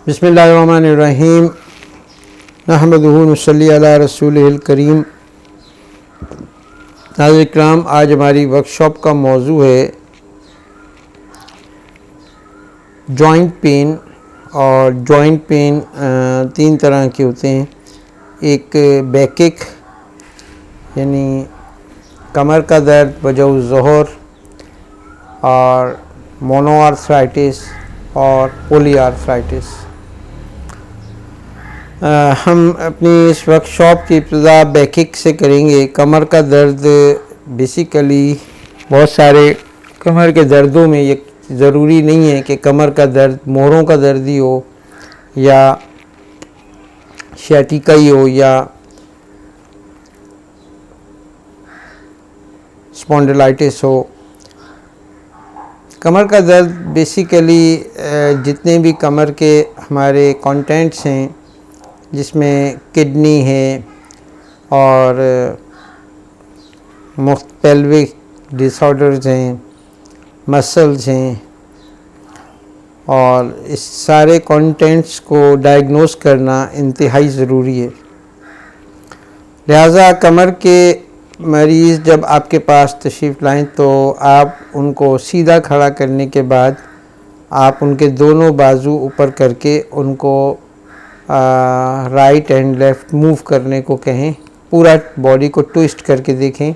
बिस्मिल्लाहिर्रहमानिर्रहीम नहमदुहु नसल्ली अला रसूलिल करीम। नाज़रीन इकराम, आज हमारी वर्कशॉप का मौजू है जॉइंट पेन। और जॉइंट पेन तीन तरह के होते हैं। एक बैकिक यानी कमर का दर्द वजह ज़ोहर, और मोनोआर्थराइटिस और पॉलीआर्थराइटिस। हम अपनी इस वर्कशॉप की इब्तिदा बैकिक से करेंगे। कमर का दर्द बेसिकली बहुत सारे कमर के दर्दों में ये ज़रूरी नहीं है कि कमर का दर्द मोहरों का दर्द ही हो या सियाटिका ही हो या स्पॉन्डिलाइटिस हो। कमर का दर्द बेसिकली जितने भी कमर के हमारे कंटेंट्स हैं, जिसमें किडनी है और पेल्विक डिसऑर्डर्स हैं, मसल्स हैं, और इस सारे कंटेंट्स को डायग्नोस करना इंतहाई ज़रूरी है। लिहाजा कमर के मरीज़ जब आपके पास तशरीफ़ लाएं तो आप उनको सीधा खड़ा करने के बाद आप उनके दोनों बाजू ऊपर करके उनको राइट एंड लेफ़्ट मूव करने को कहें। पूरा बॉडी को ट्विस्ट करके देखें।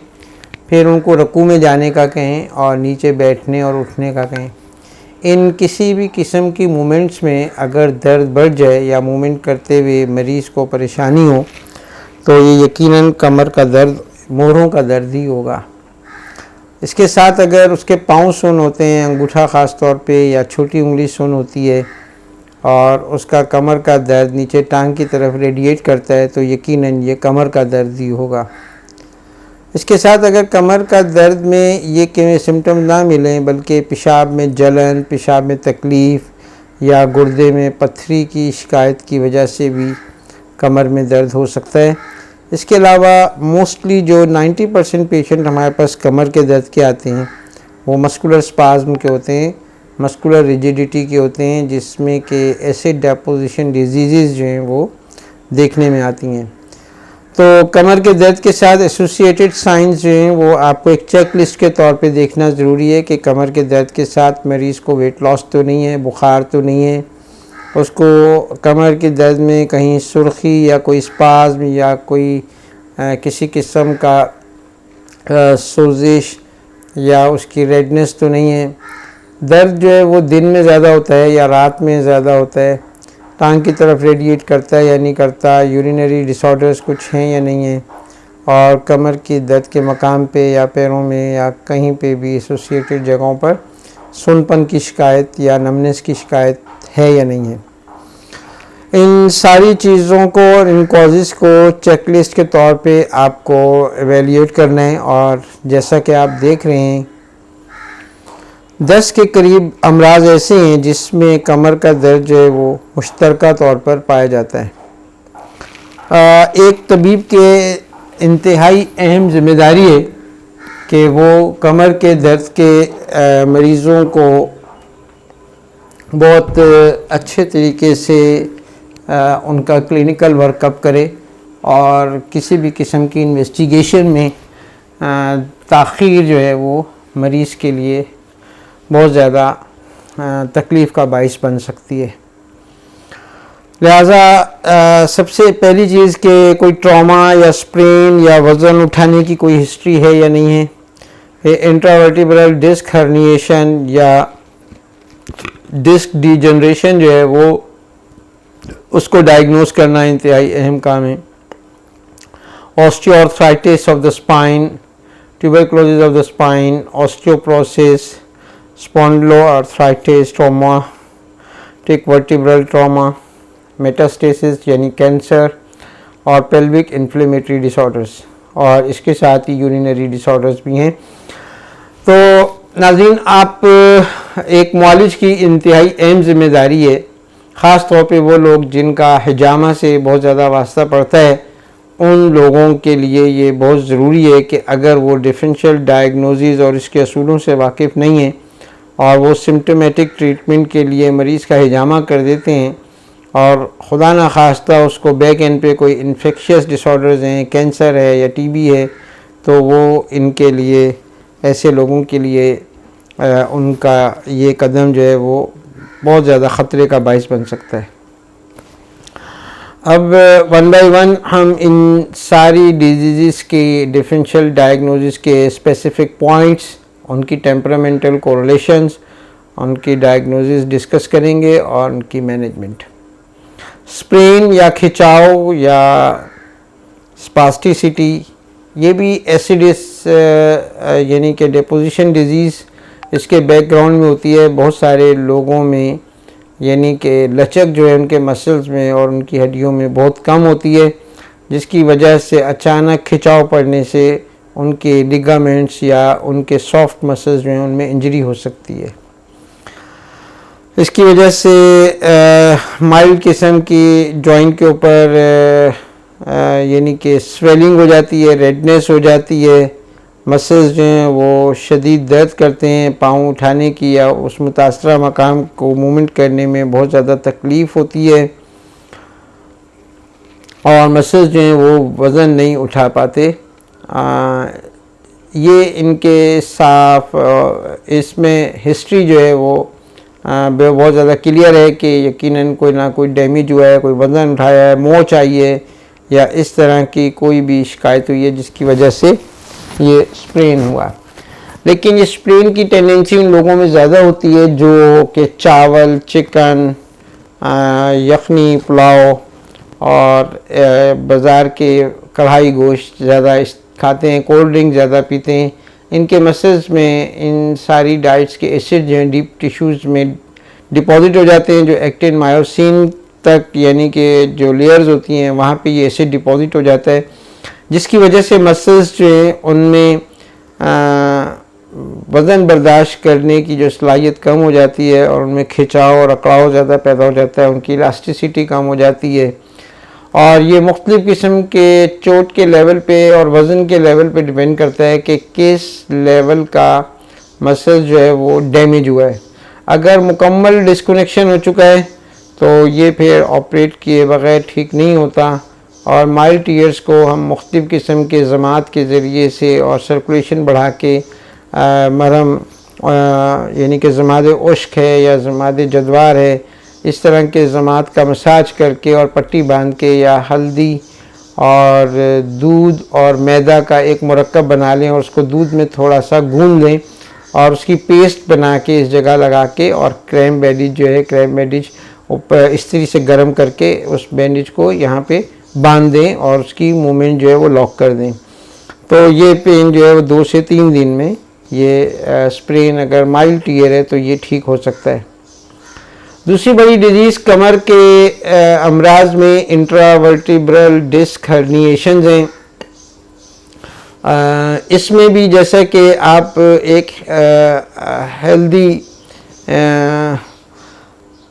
फिर उनको रकू में जाने का कहें और नीचे बैठने और उठने का कहें। इन किसी भी किस्म की मूवमेंट्स में अगर दर्द बढ़ जाए या मूवमेंट करते हुए मरीज़ को परेशानी हो तो ये यकीनन कमर का दर्द मोहरों का दर्द ही होगा। इसके साथ अगर उसके पाँव सुन्न होते हैं, अंगूठा ख़ास तौर पे, या छोटी उंगली सुन्न होती है और उसका कमर का दर्द नीचे टांग की तरफ रेडिएट करता है तो यकीनन ये कमर का दर्द ही होगा। इसके साथ अगर कमर का दर्द में ये सिम्टम ना मिलें बल्कि पेशाब में जलन, पेशाब में तकलीफ़ या गुर्दे में पत्थरी की शिकायत की वजह से भी कमर में दर्द हो सकता है। इसके अलावा मोस्टली जो 90% पेशेंट हमारे पास कमर के दर्द के आते हैं वो मस्कुलर स्पाज्म के होते हैं, मस्कुलर रिजिडिटी के होते हैं, जिसमें कि एसिड डेपोजिशन डिजीज़ जो हैं वो देखने में आती हैं। तो कमर के दर्द के साथ एसोसिएटेड साइंस जो हैं वो आपको एक चेक लिस्ट के तौर पे देखना ज़रूरी है कि कमर के दर्द के साथ मरीज़ को वेट लॉस तो नहीं है, बुखार तो नहीं है, उसको कमर के दर्द में कहीं सुर्खी या कोई स्पाज्म या कोई किसी किस्म का सोजिश या उसकी रेडनेस तो नहीं है। दर्द जो है वो दिन में ज़्यादा होता है या रात में ज़्यादा होता है, टांग की तरफ रेडिएट करता है या नहीं करता, यूरिनरी डिसऑर्डर्स कुछ हैं या नहीं है, और कमर की दर्द के मकाम पे या पैरों में या कहीं पे भी एसोसिएटेड जगहों पर सुनपन की शिकायत या नमनेस की शिकायत है या नहीं है। इन सारी चीज़ों को, इन कॉजेज़ को चेकलिस्ट के तौर पे आपको एवेल्यूएट करना है। और जैसा कि आप देख रहे हैं 10 के करीब अमराज ऐसे हैं जिसमें कमर का दर्द जो है वो मुश्तरका तौर पर पाया जाता है। एक तबीब के इंतहाई अहम ज़िम्मेदारी है कि वो कमर के दर्द के मरीज़ों को बहुत अच्छे तरीके से उनका क्लिनिकल वर्कअप करे और किसी भी किस्म की इन्वेस्टिगेशन में ताख़ीर जो है वो मरीज़ के लिए बहुत ज़्यादा तकलीफ़ का बाइस बन सकती है। लिहाजा सबसे पहली चीज़ कि कोई ट्रॉमा या स्प्रेन या वज़न उठाने की कोई हिस्ट्री है या नहीं है। इंट्रावर्टिब्रल डिस्क हर्निएशन या डिस्क डीजनरेशन जो है वो उसको डायग्नोस करना इंतहाई अहम काम है। Osteoarthritis of the spine, tuberculosis of the spine, osteoporosis, spondyloarthritis, traumatic vertebral trauma, metastasis यानी कैंसर, और पेल्विक इन्फ्लेमेटरी डिसऑर्डर्स, और इसके साथ ही यूरिनरी डिसऑर्डर्स भी हैं। तो नाज़रीन, आप एक मुआलिज की इंतहाई अहम ज़िम्मेदारी है, ख़ास तौर पे वो लोग जिनका हिजामा से बहुत ज़्यादा वास्ता पड़ता है, उन लोगों के लिए ये बहुत ज़रूरी है कि अगर वो डिफरेंशियल डायग्नोसिस और इसके असूलों से वाकिफ़ नहीं है और वो सिम्टोमेटिक ट्रीटमेंट के लिए मरीज़ का हिजामा कर देते हैं और खुदा ना खास्ता उसको बैक एंड पे कोई इन्फेक्शियस डिसऑर्डर्स हैं, कैंसर है या टीबी है, तो वो इनके लिए, ऐसे लोगों के लिए उनका ये कदम जो है वो बहुत ज़्यादा ख़तरे का बाइस बन सकता है। अब वन बाय वन हम इन सारी डिजीज़ के डिफरेंशियल डायग्नोसिस के स्पेसिफिक पॉइंट्स, उनकी टेम्परामेंटल कोरिलेशंस, उनकी डायग्नोसिस डिस्कस करेंगे और उनकी मैनेजमेंट। स्प्रेन या खिंचाव या स्पास्टिसिटी, ये भी एसिडिस यानी कि डिपोजिशन डिजीज़ इसके बैकग्राउंड में होती है बहुत सारे लोगों में, यानी कि लचक जो है उनके मसल्स में और उनकी हड्डियों में बहुत कम होती है, जिसकी वजह से अचानक खिंचाव पड़ने से उनके लिगामेंट्स या उनके सॉफ्ट मसल्स जो हैं उनमें इंजरी हो सकती है। इसकी वजह से माइल्ड किस्म की जॉइंट के ऊपर यानी कि स्वेलिंग हो जाती है, रेडनेस हो जाती है, मसल्स जो हैं वो शदीद दर्द करते हैं, पाँव उठाने की या उस मुतासरा मकाम को मूवमेंट करने में बहुत ज़्यादा तकलीफ़ होती है और मसल्स जो हैं वो वज़न नहीं उठा पाते। ये इनके साफ इसमें हिस्ट्री जो है वो बहुत ज़्यादा क्लियर है कि यकीनन कोई ना कोई डैमेज हुआ है, कोई वज़न उठाया है, मोच आई है या इस तरह की कोई भी शिकायत हुई है जिसकी वजह से ये स्प्रेन हुआ। लेकिन ये स्प्रेन की टेंडेंसी उन लोगों में ज़्यादा होती है जो कि चावल, चिकन, यखनी, पुलाव और बाज़ार के कढ़ाई गोश्त ज़्यादा खाते हैं, कोल्ड ड्रिंक ज़्यादा पीते हैं। इनके मसल्स में इन सारी डाइट्स के एसिड जो हैं डीप टिश्यूज़ में डिपॉजिट हो जाते हैं, जो एक्टिन मायोसिन तक यानी कि जो लेयर्स होती हैं वहाँ पे ये एसिड डिपॉजिट हो जाता है, जिसकी वजह से मसल्स जो हैं उनमें वज़न बर्दाश्त करने की जो सलाहियत कम हो जाती है और उनमें खिंचाव और अकड़ाव ज़्यादा पैदा हो जाता है, उनकी इलास्टिसिटी कम हो जाती है और ये मुख्तलिफ़ किस्म के चोट के लेवल पे और वज़न के लेवल पे डिपेंड करता है कि किस लेवल का मसल जो है वो डैमेज हुआ है। अगर मुकम्मल डिस्कनेक्शन हो चुका है तो ये फिर ऑपरेट किए बगैर ठीक नहीं होता और माइल्ड टीयर्स को हम मुख्तलिफ़ किस्म के ज़मात के ज़रिए से और सर्कुलेशन बढ़ा के मरहम यानी कि ज़माद उश्क है या ज़माद जदवार है, इस तरह के ज़मात का मसाज करके और पट्टी बांध के या हल्दी और दूध और मैदा का एक मुरक्कब बना लें और उसको दूध में थोड़ा सा गूंद लें और उसकी पेस्ट बना के इस जगह लगा के और क्रैम बैंडेज जो है, क्रैम बैंडेज ऊपर इस्त्री से गर्म करके उस बैंडेज को यहाँ पे बांध दें और उसकी मूवमेंट जो है वो लॉक कर दें। तो ये पेन जो है वो 2 से 3 दिन में ये स्प्रेन अगर माइल्ड टीयर है तो ये ठीक हो सकता है। दूसरी बड़ी डिजीज़ कमर के अमराज में इंट्रावर्टिब्रल डिस्क हर्निएशंस हैं। इसमें भी जैसा कि आप एक हेल्दी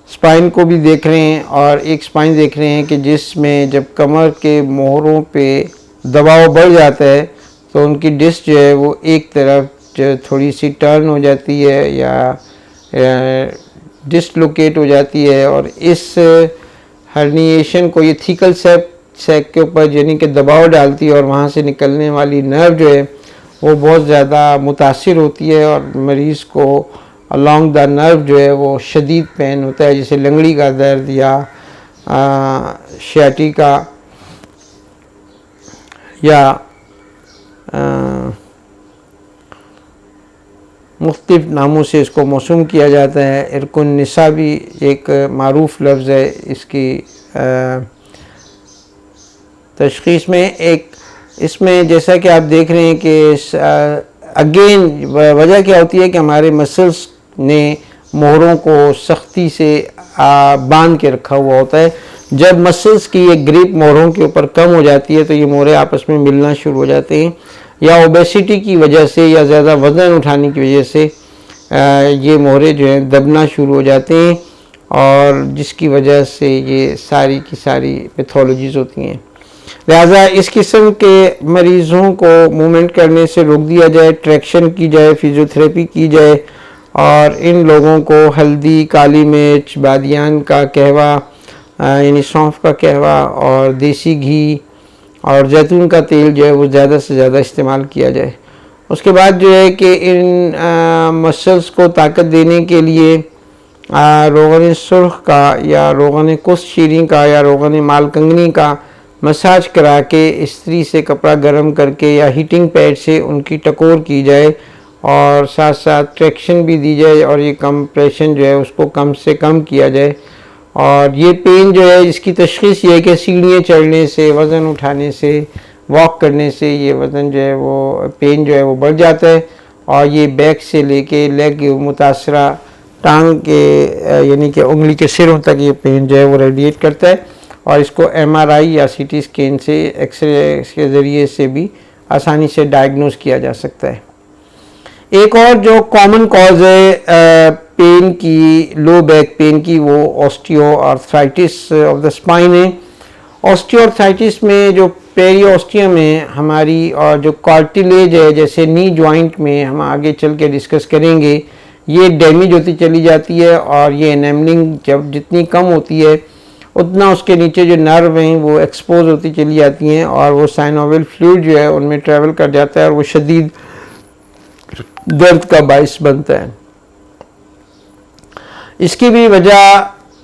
स्पाइन को भी देख रहे हैं और एक स्पाइन देख रहे हैं कि जिसमें जब कमर के मोहरों पे दबाव बढ़ जाता है तो उनकी डिस्क जो है वो एक तरफ जो थोड़ी सी टर्न हो जाती है या डिसलोकेट हो जाती है और इस हर्निएशन को ये थीकल सैक के ऊपर यानी कि दबाव डालती है और वहाँ से निकलने वाली नर्व जो है वो बहुत ज़्यादा मुतासिर होती है और मरीज़ को अलॉन्ग द नर्व जो है वो शदीद पेन होता है, जैसे लंगड़ी का दर्द या शियाटिका या मुख्तलिफ़ नामों से इसको मौसूम किया जाता है। इरकुन निसा भी एक मारूफ लफ्ज़ है इसकी तशख़ीस में। एक इसमें जैसा कि आप देख रहे हैं कि अगेन वजह क्या होती है कि हमारे मसल्स ने मोहरों को सख्ती से बांध के रखा हुआ होता है। जब मसल्स की एक ग्रिप मोहरों के ऊपर कम हो जाती है तो ये मोहरे आपस में मिलना शुरू हो जाते हैं या ओबेसिटी की वजह से या ज़्यादा वज़न उठाने की वजह से ये मोहरे जो हैं दबना शुरू हो जाते हैं और जिसकी वजह से ये सारी की सारी पैथोलॉजीज़ होती हैं। लिहाजा इस किस्म के मरीज़ों को मूवमेंट करने से रोक दिया जाए, ट्रैक्शन की जाए, फिजियोथेरेपी की जाए और इन लोगों को हल्दी, काली मिर्च, बादियान का कहवा यानी सौंफ का कहवा और देसी घी और जैतून का तेल जो है वो ज़्यादा से ज़्यादा इस्तेमाल किया जाए। उसके बाद जो है कि इन मसल्स को ताकत देने के लिए रोगन सुर्ख का या रोगन कुश्त शीरी का या रोगन मालकंगनी का मसाज करा के इस्त्री से कपड़ा गर्म करके या हीटिंग पैड से उनकी टकोर की जाए और साथ साथ ट्रैक्शन भी दी जाए और ये कंप्रेशन जो है उसको कम से कम किया जाए। और ये पेन जो है इसकी तशख़ीस ये है कि सीढ़ियाँ चढ़ने से, वज़न उठाने से, वॉक करने से ये वज़न जो है वो पेन जो है वो बढ़ जाता है और ये बैक से लेके लेग मुतासरा टांग के यानी कि उंगली के सिरों तक ये पेन जो है वो रेडिएट करता है और इसको MRI या CT स्कैन से, एक्सरे के ज़रिए से भी आसानी से डायग्नोस किया जा सकता है। एक और जो कॉमन कॉज है पेन की, लो बैक पेन की, वो ऑस्टियोआर्थराइटिस ऑफ द स्पाइन है। ऑस्टियोआर्थराइटिस में जो पेरिओस्टियम है हमारी और जो कार्टिलेज है जैसे नी जॉइंट में, हम आगे चल के डिस्कस करेंगे, ये डैमेज होती चली जाती है और ये एनेमलिंग जब जितनी कम होती है उतना उसके नीचे जो नर्व हैं वो एक्सपोज होती चली जाती हैं और वो साइनोवियल फ्लूइड जो है उनमें ट्रैवल कर जाता है और वो शदीद दर्द का बाइस बनता है। इसकी भी वजह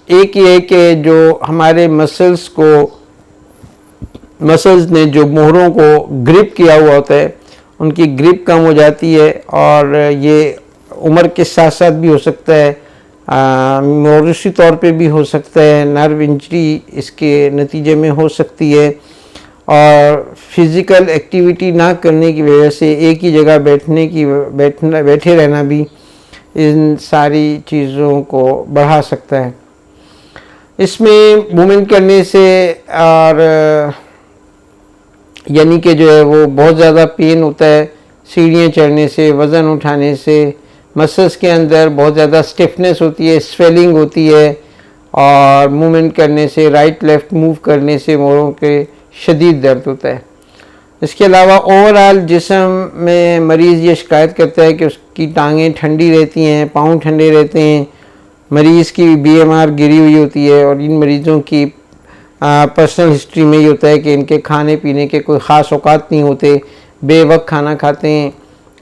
एक ही है कि जो हमारे मसल्स ने जो मोहरों को ग्रिप किया हुआ होता है उनकी ग्रिप कम हो जाती है और ये उम्र के साथ साथ भी हो सकता है, मौरूसी तौर पे भी हो सकता है, नर्व इंजरी इसके नतीजे में हो सकती है और फिज़िकल एक्टिविटी ना करने की वजह से एक ही जगह बैठे रहना भी इन सारी चीज़ों को बढ़ा सकता है। इसमें मूवमेंट करने से और यानी कि जो है वो बहुत ज़्यादा पेन होता है, सीढ़ियाँ चढ़ने से, वज़न उठाने से, मसल्स के अंदर बहुत ज़्यादा स्टिफनेस होती है, स्वेलिंग होती है और मूवमेंट करने से, राइट लेफ़्ट मूव करने से मोरों के शदीद दर्द होता है। इसके अलावा ओवरऑल जिस्म में मरीज़ ये शिकायत करता है कि उसकी टांगें ठंडी रहती हैं, पाँव ठंडे रहते हैं, मरीज़ की BMR गिरी हुई होती है और इन मरीज़ों की पर्सनल हिस्ट्री में ये होता है कि इनके खाने पीने के कोई ख़ास औकात नहीं होते, बेवक्त खाना खाते हैं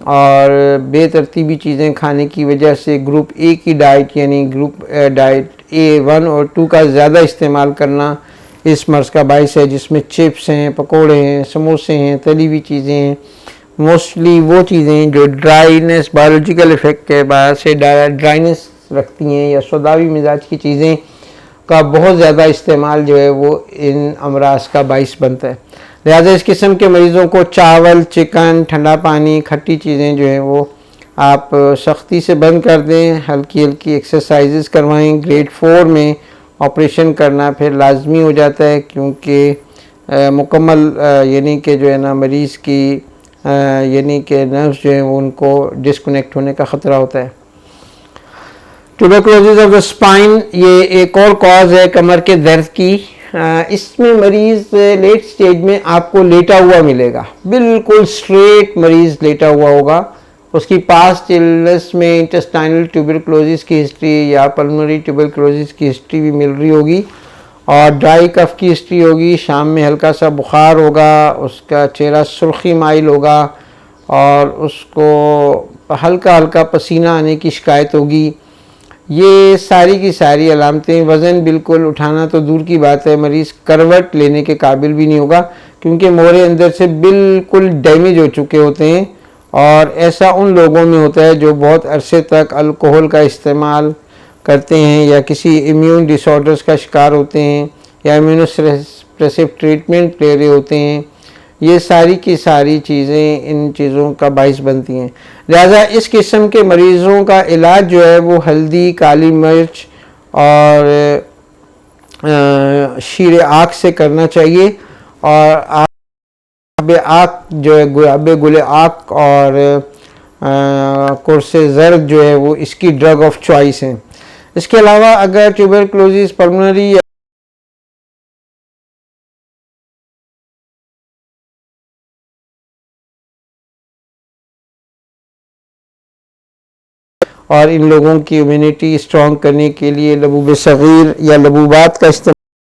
और बेतरतीबी चीज़ें खाने की वजह से ग्रुप A की डाइट यानी ग्रुप डाइट A1 और 2 का ज़्यादा इस्तेमाल करना इस मर्ज़ का बाइस है, जिसमें चिप्स हैं, पकोड़े हैं, समोसे हैं, तली हुई चीज़ें हैं, मोस्टली वो चीज़ें जो ड्राइनेस, बायोलॉजिकल इफ़ेक्ट के बाद से ड्राइनेस रखती हैं या सौदावी मिजाज की चीज़ें का बहुत ज़्यादा इस्तेमाल जो है वो इन अमराज का बाइस बनता है। लिहाजा इस किस्म के मरीज़ों को चावल, चिकन, ठंडा पानी, खट्टी चीज़ें जो हैं वो आप सख्ती से बंद कर दें, हल्की हल्की एक्सरसाइजेस करवाएं। ग्रेड 4 में ऑपरेशन करना फिर लाजमी हो जाता है क्योंकि मुकम्मल यानी कि जो है ना मरीज़ की यानी कि नर्व्स जो हैं वो उनको डिस्कनेक्ट होने का ख़तरा होता है। ट्यूबरकुलोसिस ऑफ द स्पाइन ये एक और कॉज है कमर के दर्द की। इसमें मरीज़ लेट स्टेज में आपको लेटा हुआ मिलेगा, बिल्कुल स्ट्रेट मरीज़ लेटा हुआ होगा। उसकी पास्ट इलनेस में इंटेस्टाइनल ट्यूबरकुलोसिस की हिस्ट्री या पल्मोनरी ट्यूबरकुलोसिस की हिस्ट्री भी मिल रही होगी और ड्राई कफ की हिस्ट्री होगी। शाम में हल्का सा बुखार होगा, उसका चेहरा सुर्खी माइल होगा और उसको हल्का हल्का पसीना आने की शिकायत होगी। ये सारी की सारी अलामतें, वज़न बिल्कुल उठाना तो दूर की बात है, मरीज़ करवट लेने के काबिल भी नहीं होगा क्योंकि मोरे अंदर से बिल्कुल डैमेज हो चुके होते हैं। और ऐसा उन लोगों में होता है जो बहुत अरसे तक अल्कोहल का इस्तेमाल करते हैं या किसी इम्यून डिसऑर्डर्स का शिकार होते हैं या इम्यूनोसप्रेसिव ट्रीटमेंट ले रहे होते हैं। ये सारी की सारी चीज़ें इन चीज़ों का बाइस बनती हैं। लिहाजा इस किस्म के मरीज़ों का इलाज जो है वो हल्दी, काली मिर्च और शीर आँख से करना चाहिए और आँख जो है गुलाबे गुले आँख और कुर्स ज़र्द जो है वो इसकी ड्रग ऑफ चॉइस हैं। इसके अलावा अगर ट्यूबरकुलोसिस पल्मोनरी और इन लोगों की इम्यूनिटी स्ट्रॉन्ग करने के लिए लबूब सगीर या लबूबात का इस्तेमाल